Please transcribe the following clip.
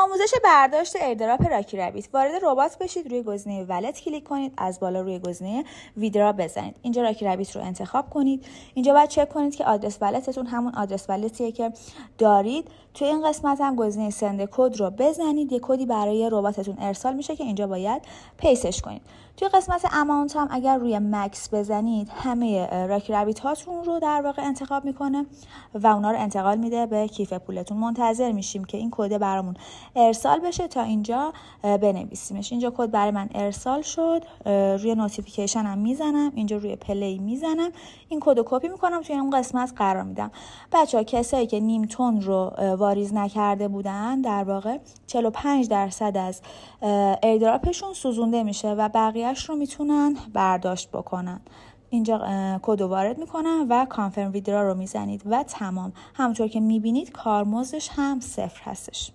آموزش برداشت ایردراپ راکی رابیت. وارد ربات بشید، روی گزینه والت کلیک کنید، از بالا روی گزینه ویدرا بزنید. اینجا راکی رابیت رو انتخاب کنید. اینجا باید چک کنید که آدرس والتتون همون آدرس والتیه که دارید. توی این قسمت هم گزینه سند کد رو بزنید. یه کدی برای رباتتون ارسال میشه که اینجا باید پیستش کنید. توی قسمت اماونت هم اگر روی مکس بزنید همه راکی رابیت هاتون رو در واقع انتخاب میکنه و اونا رو انتقال میده به کیف پولتون. منتظر میشیم که این کد برامون ارسال بشه تا اینجا بنویسیمش. اینجا کد برای من ارسال شد. روی نوتیفیکیشن هم میزنم، اینجا روی پلی میزنم، این کد رو کپی میکنم توی اون قسمت قرار میدم. بچه‌ها کسایی که نیم تن رو واریز نکرده بودن در واقع 45% از ایردراپشون سوزونده میشه و بقیهش رو میتونن برداشت بکنن. اینجا کد رو وارد میکنن و کانفرم ویدرا رو میزنید و تمام. همونطور که میبینید کارمزدش هم 0 هستش.